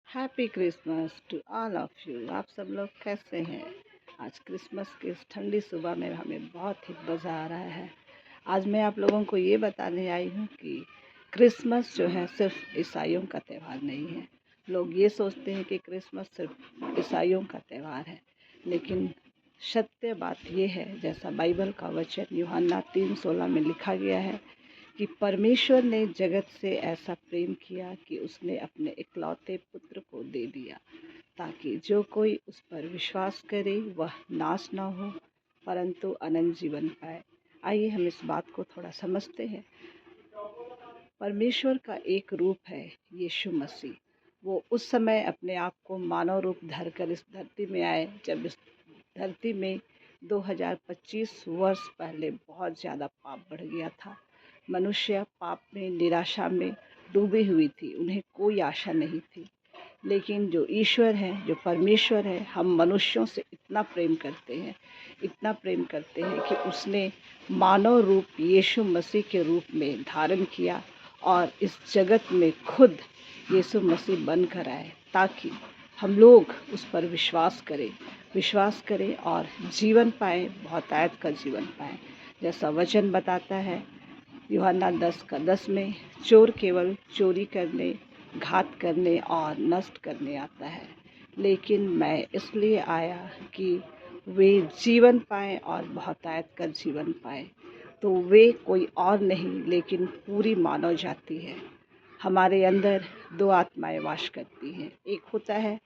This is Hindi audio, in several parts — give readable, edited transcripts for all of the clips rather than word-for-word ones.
Happy Christmas to all of you. आप सब लोग कैसे हैं? आज क्रिसमस की इस ठंडी सुबह में हमें बहुत ही मज़ा आ रहा है। आज मैं आप लोगों को ये बताने आई हूँ कि क्रिसमस जो है सिर्फ ईसाइयों का त्यौहार नहीं है। लोग ये सोचते हैं कि क्रिसमस सिर्फ ईसाइयों का त्यौहार है, लेकिन सत्य बात ये है, जैसा बाइबल का वचन यूहन्ना 3:16 में लिखा गया है कि परमेश्वर ने जगत से ऐसा प्रेम किया कि उसने अपने इकलौते पुत्र को दे दिया, ताकि जो कोई उस पर विश्वास करे वह नाश न हो परंतु अनंत जीवन पाए। आइए हम इस बात को थोड़ा समझते हैं। परमेश्वर का एक रूप है यीशु मसीह। वो उस समय अपने आप को मानव रूप धरकर इस धरती में आए, जब इस धरती में 2025 वर्ष पहले बहुत ज़्यादा पाप बढ़ गया था। मनुष्य पाप में, निराशा में डूबी हुई थी, उन्हें कोई आशा नहीं थी। लेकिन जो ईश्वर है, जो परमेश्वर है, हम मनुष्यों से इतना प्रेम करते हैं, इतना प्रेम करते हैं कि उसने मानव रूप यीशु मसीह के रूप में धारण किया और इस जगत में खुद यीशु मसीह बनकर आए, ताकि हम लोग उस पर विश्वास करें और जीवन पाएँ, बहुतायत का जीवन पाएँ। जैसा वचन बताता है यूहन्ना 10:10 में, चोर केवल चोरी करने, घात करने और नष्ट करने आता है, लेकिन मैं इसलिए आया कि वे जीवन पाएँ और बहुतायत का जीवन पाएँ। तो वे कोई और नहीं लेकिन पूरी मानव जाति है। हमारे अंदर दो आत्माएं वास करती हैं। एक होता है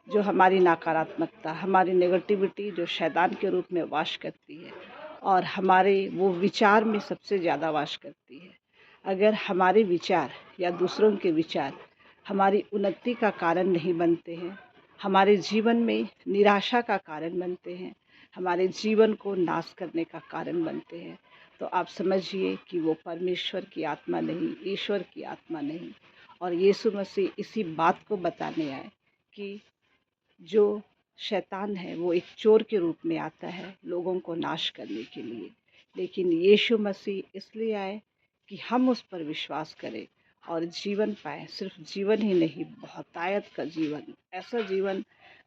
जो हमारी नकारात्मकता, हमारी नेगेटिविटी, जो शैतान के रूप में वास करती है, और हमारे वो विचार में सबसे ज़्यादा वास करती है। अगर हमारे विचार या दूसरों के विचार हमारी उन्नति का कारण नहीं बनते हैं, हमारे जीवन में निराशा का कारण बनते हैं, हमारे जीवन को नाश करने का कारण बनते हैं, तो आप समझिए कि वो परमेश्वर की आत्मा नहीं, ईश्वर की आत्मा नहीं। और यीशु मसीह इसी बात को बताने आए कि जो शैतान है वो एक चोर के रूप में आता है लोगों को नाश करने के लिए, लेकिन यीशु मसीह इसलिए आए कि हम उस पर विश्वास करें और जीवन पाएँ। सिर्फ जीवन ही नहीं, बहुतायत का जीवन, ऐसा जीवन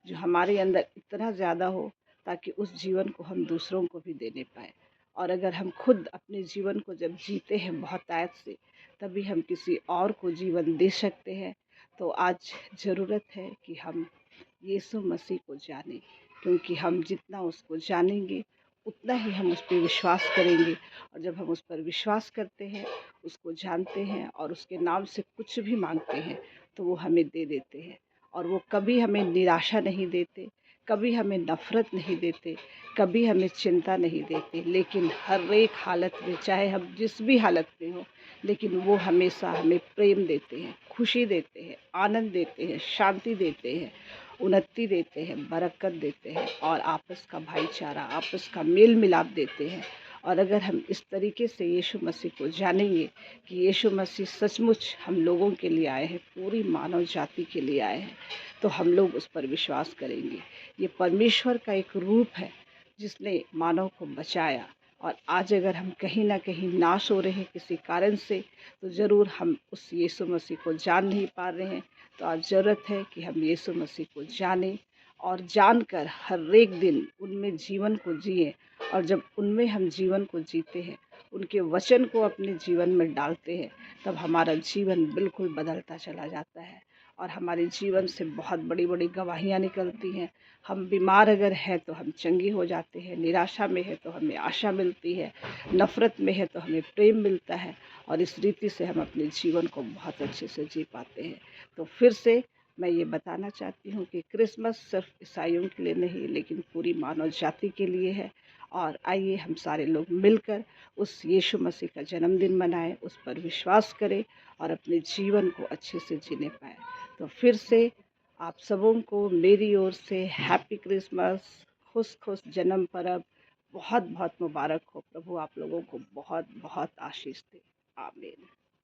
जो हमारे अंदर इतना ज़्यादा हो ताकि उस जीवन को हम दूसरों को भी देने पाएँ। और अगर हम खुद अपने जीवन को जब जीते हैं बहुतायत से, तभी हम किसी और को जीवन दे सकते हैं। तो आज ज़रूरत है कि हम यीशु मसीह को जानें, क्योंकि हम जितना उसको जानेंगे उतना ही हम उस पर विश्वास करेंगे। और जब हम उस पर विश्वास करते हैं, उसको जानते हैं और उसके नाम से कुछ भी मांगते हैं, तो वो हमें दे देते हैं। और वो कभी हमें निराशा नहीं देते, कभी हमें नफ़रत नहीं देते, कभी हमें चिंता नहीं देते, लेकिन हर एक हालत में, चाहे हम जिस भी हालत में हों, लेकिन वो हमेशा हमें प्रेम देते हैं, खुशी देते हैं, आनंद देते हैं, शांति देते हैं, उन्नति देते हैं, बरकत देते हैं और आपस का भाईचारा, आपस का मेल मिलाप देते हैं। और अगर हम इस तरीके से यीशु मसीह को जानेंगे कि यीशु मसीह सचमुच हम लोगों के लिए आए हैं, पूरी मानव जाति के लिए आए हैं, तो हम लोग उस पर विश्वास करेंगे। ये परमेश्वर का एक रूप है जिसने मानव को बचाया। और आज अगर हम कहीं ना कहीं नाश हो रहे हैं किसी कारण से, तो ज़रूर हम उस यीशु मसीह को जान नहीं पा रहे हैं। तो आज ज़रूरत है कि हम यीशु मसीह को जानें और जानकर हर एक दिन उनमें जीवन को जिएं। और जब उनमें हम जीवन को जीते हैं, उनके वचन को अपने जीवन में डालते हैं, तब हमारा जीवन बिल्कुल बदलता चला जाता है और हमारे जीवन से बहुत बड़ी बड़ी गवाहियाँ निकलती हैं। हम बीमार अगर हैं तो हम चंगे हो जाते हैं, निराशा में है तो हमें आशा मिलती है, नफ़रत में है तो हमें प्रेम मिलता है, और इस रीति से हम अपने जीवन को बहुत अच्छे से जी पाते हैं। तो फिर से मैं ये बताना चाहती हूँ कि क्रिसमस सिर्फ ईसाइयों के लिए नहीं, लेकिन पूरी मानव जाति के लिए है। और आइए हम सारे लोग मिलकर उस यीशु मसीह का जन्मदिन मनाएं, उस पर विश्वास करें और अपने जीवन को अच्छे से जीने पाएँ। तो फिर से आप सबों को मेरी ओर से हैप्पी क्रिसमस, खुश खुश जन्म पर्व बहुत बहुत मुबारक हो। प्रभु आप लोगों को बहुत बहुत आशीष दे। आमीन।